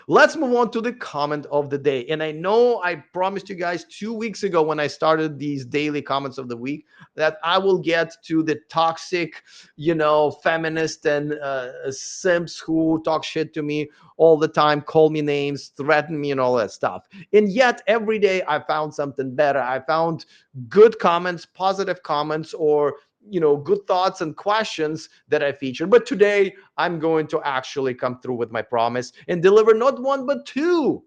Let's move on to the comment of the day. And I know I promised you guys 2 weeks ago when I started these daily comments of the week that I will get to the toxic, feminist and simps who talk shit to me all the time, call me names, threaten me, and all that stuff. And yet, every day I found something better. I found good comments, positive comments, or good thoughts and questions that I featured. But today I'm going to actually come through with my promise and deliver not one but two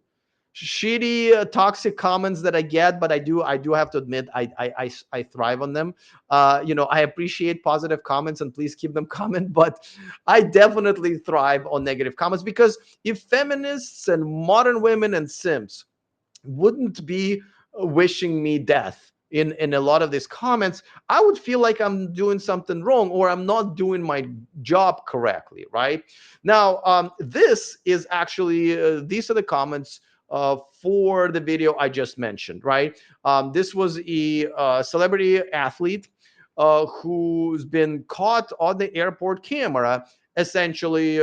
shitty toxic comments that I get. But I do have to admit I thrive on them. I appreciate positive comments, and please keep them coming, but I definitely thrive on negative comments, because if feminists and modern women and simps wouldn't be wishing me death in a lot of these comments, I would feel like I'm doing something wrong, or I'm not doing my job correctly. Right now, this is actually these are the comments for the video I just mentioned. Right, this was a celebrity athlete who's been caught on the airport camera, essentially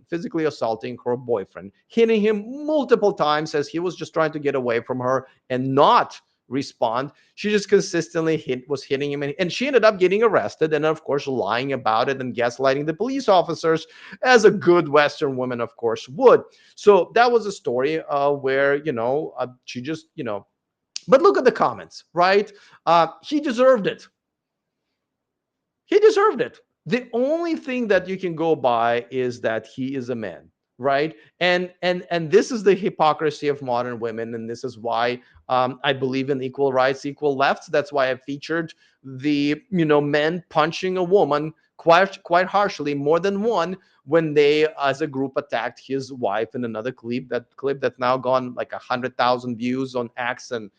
physically assaulting her boyfriend, hitting him multiple times as he was just trying to get away from her and not respond. She just consistently was hitting him, and she ended up getting arrested, and of course lying about it and gaslighting the police officers, as a good Western woman of course would. So that was a story where she just but look at the comments. Right, he deserved it. He deserved it. The only thing that you can go by is that he is a man. Right, and this is the hypocrisy of modern women, and this is why I believe in equal rights, equal lefts. That's why I featured the men punching a woman quite harshly, more than one, when they as a group attacked his wife in another clip that's now gone like 100,000 views on X and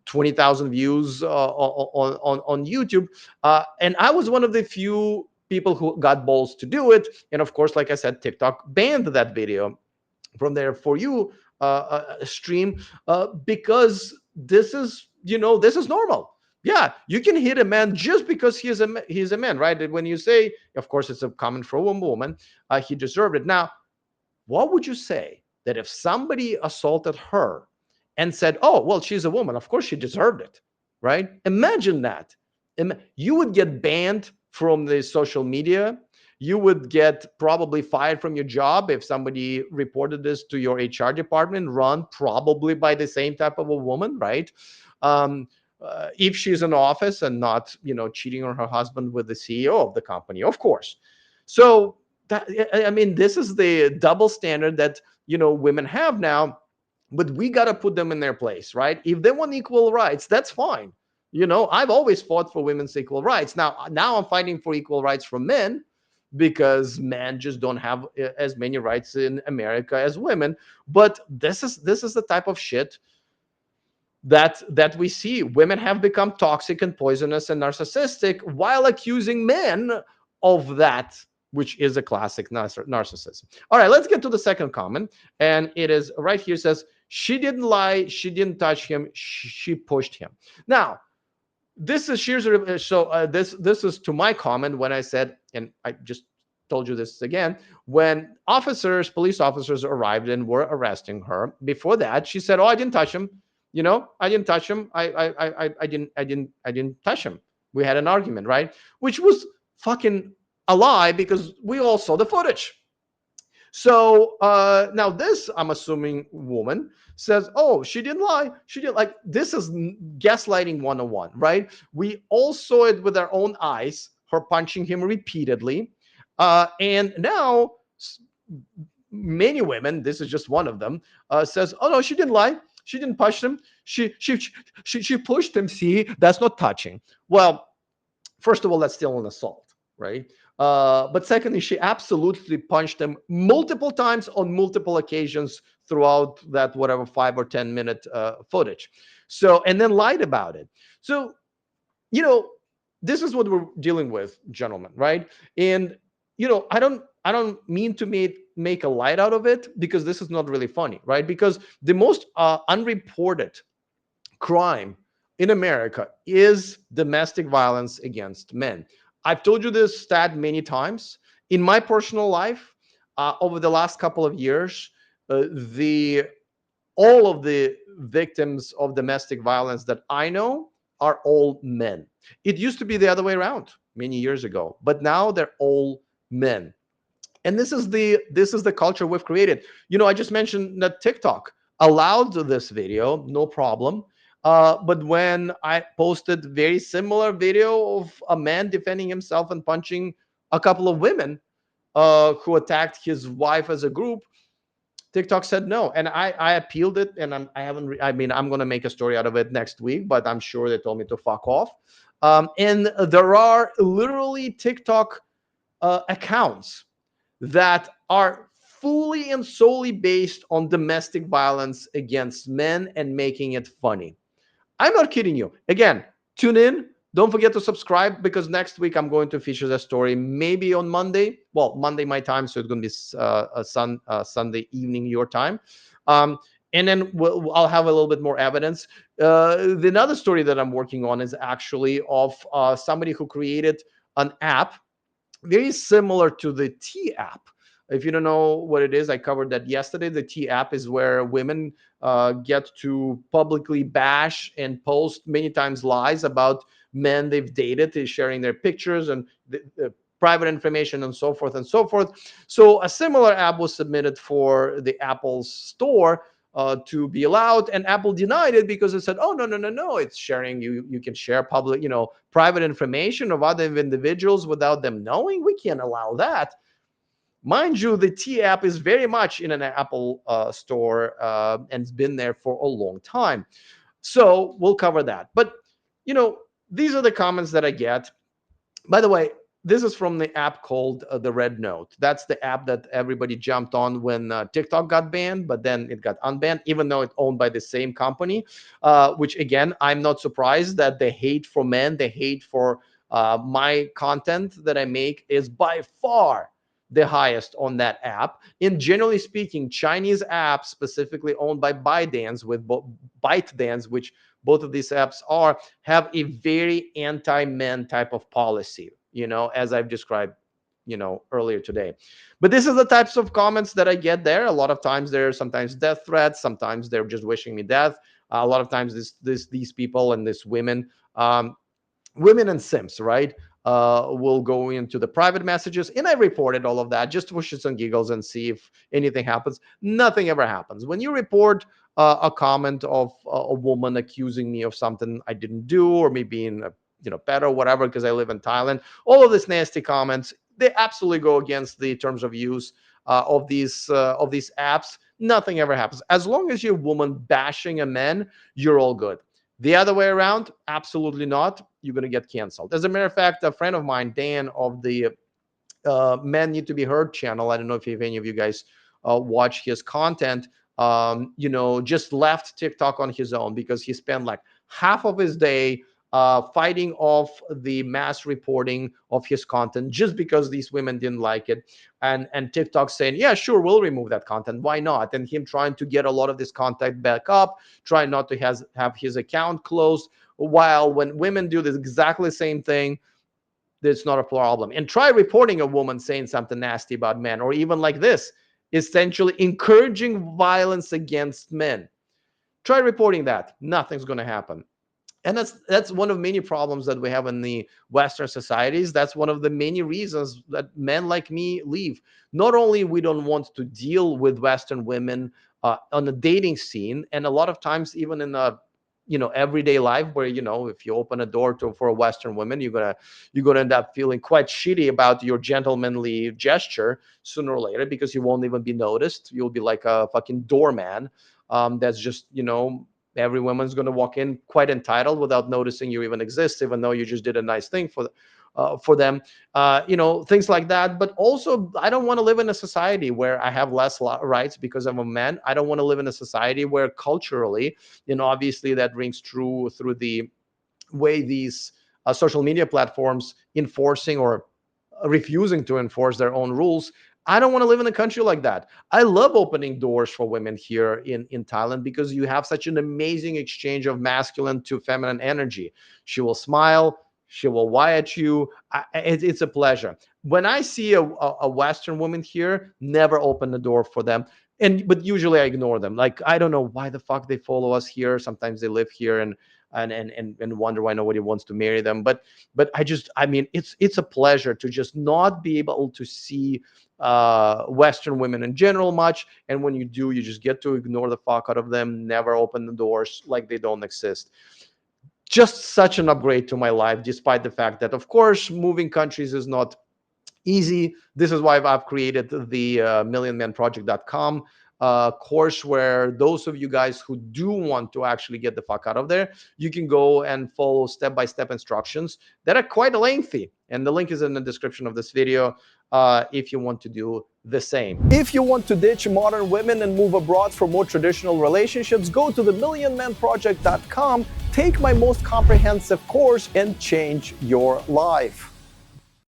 20,000 views on YouTube. And I was one of the few people who got balls to do it. And of course, like I said, TikTok banned that video from their For You stream, because this is normal. Yeah, you can hit a man just because he's a man, right? When you say, of course, it's a comment for a woman, he deserved it. Now, what would you say that if somebody assaulted her and said, "Oh, well, she's a woman. Of course she deserved it." Right? Imagine that. You would get banned from the social media. You would get probably fired from your job if somebody reported this to your HR department, run probably by the same type of a woman, right? If she's in office and not, cheating on her husband with the CEO of the company, of course. So that, I mean, this is the double standard that women have now, but we got to put them in their place. Right, if they want equal rights, that's fine. I've always fought for women's equal rights. Now I'm fighting for equal rights for men, because men just don't have as many rights in America as women. But this is the type of shit that we see. Women have become toxic and poisonous and narcissistic while accusing men of that, which is a classic narcissism. All right, let's get to the second comment. And it is right here. It says, she didn't lie, she didn't touch him, she pushed him. Now, this is this is to my comment when I said, and I just told you this again, when police officers arrived and were arresting her. Before that, she said, "Oh, I didn't touch him. I didn't touch him. I didn't touch him. We had an argument, right?" Which was fucking a lie, because we all saw the footage. So now this, I'm assuming, woman says, "Oh, she didn't lie. She didn't." Like, this is gaslighting 101, right? We all saw it with our own eyes, her punching him repeatedly. And now many women, this is just one of them, says, "Oh no, she didn't lie. She didn't punch him. She pushed him. See, that's not touching." Well, first of all, that's still an assault, right? But secondly, she absolutely punched him multiple times on multiple occasions throughout that whatever 5 or 10 minute footage. So, and then lied about it. So, you know, this is what we're dealing with, gentlemen, right? And I don't mean to make a light out of it, because this is not really funny, right? Because the most unreported crime in America is domestic violence against men. I've told you this stat many times. In my personal life, over the last couple of years, the all of the victims of domestic violence that I know are all men. It used to be the other way around many years ago, but now they're all men. And this is the culture we've created. I just mentioned that TikTok allowed this video, no problem. But when I posted very similar video of a man defending himself and punching a couple of women who attacked his wife as a group, TikTok said no, and I appealed it, and I haven't. I mean, I'm gonna make a story out of it next week, but I'm sure they told me to fuck off. And there are literally TikTok accounts that are fully and solely based on domestic violence against men and making it funny. I'm not kidding you. Again, tune in. Don't forget to subscribe because next week I'm going to feature that story maybe on Monday. Well, Monday my time, so it's going to be Sunday evening your time. Um, and then I'll have a little bit more evidence. The another story that I'm working on is actually of somebody who created an app very similar to the T app. If you don't know what it is, I covered that yesterday. The T app is where women get to publicly bash and post many times lies about men they've dated, sharing their pictures and the private information and so forth and so forth. So a similar app was submitted for the Apple Store to be allowed, and Apple denied it because it said, "Oh, no, no, no, no! It's sharing. You can share public, private information of other individuals without them knowing. We can't allow that." Mind you, the T app is very much in an Apple store and it's been there for a long time. So we'll cover that. But you know, these are the comments that I get. By the way, this is from the app called the Red Note. That's the app that everybody jumped on when TikTok got banned, but then it got unbanned, even though it's owned by the same company. Which again, I'm not surprised that the hate for men, the hate for my content that I make is by far the highest on that app. And generally speaking, Chinese apps, specifically owned by ByteDance, which both of these apps are, have a very anti-men type of policy, as I've described, earlier today. But this is the types of comments that I get there. A lot of times they're sometimes death threats, sometimes they're just wishing me death. A lot of times these people and these women and simps, right? Will go into the private messages, and I reported all of that just for shits and giggles and see if anything happens. Nothing ever happens when you report a comment of a woman accusing me of something I didn't do, or me being pet or whatever because I live in Thailand. All of these nasty comments, they absolutely go against the terms of use of these apps. Nothing ever happens as long as you're a woman bashing a man. You're all good. The other way around, absolutely not. You're going to get canceled. As a matter of fact, a friend of mine, Dan, of the Men Need to Be Heard channel, I don't know if any of you guys watch his content, just left TikTok on his own because he spent like half of his day fighting off the mass reporting of his content just because these women didn't like it, and TikTok saying, yeah, sure, we'll remove that content, why not, and him trying to get a lot of this content back up, trying not to have his account closed, while when women do the exactly same thing, it's not a problem. And try reporting a woman saying something nasty about men, or even like this, essentially encouraging violence against men. Try reporting that. Nothing's going to happen. And that's one of many problems that we have in the Western societies. That's one of the many reasons that men like me leave. Not only we don't want to deal with Western women on the dating scene, and a lot of times even in a everyday life, where if you open a door for a Western woman, you're gonna end up feeling quite shitty about your gentlemanly gesture sooner or later, because you won't even be noticed. You'll be like a fucking doorman. That's just every woman's going to walk in quite entitled without noticing you even exist, even though you just did a nice thing for them. Things like that. But also, I don't want to live in a society where I have less rights because I'm a man. I don't want to live in a society where culturally, obviously that rings true through the way these social media platforms enforcing or refusing to enforce their own rules. I don't want to live in a country like that. I love opening doors for women here in Thailand because you have such an amazing exchange of masculine to feminine energy. She will smile. She will wyatt you. It's a pleasure. When I see a Western woman here, never open the door for them. But usually I ignore them. Like, I don't know why the fuck they follow us here. Sometimes they live here and wonder why nobody wants to marry them. But I mean, it's a pleasure to just not be able to see Western women in general much. And when you do, you just get to ignore the fuck out of them, never open the doors like they don't exist. Just such an upgrade to my life, despite the fact that, of course, moving countries is not easy. This is why I've created the millionmanproject.com course, where those of you guys who do want to actually get the fuck out of there, you can go and follow step-by-step instructions that are quite lengthy. And the link is in the description of this video if you want to do the same. If you want to ditch modern women and move abroad for more traditional relationships, go to the millionmanproject.com, take my most comprehensive course, and change your life.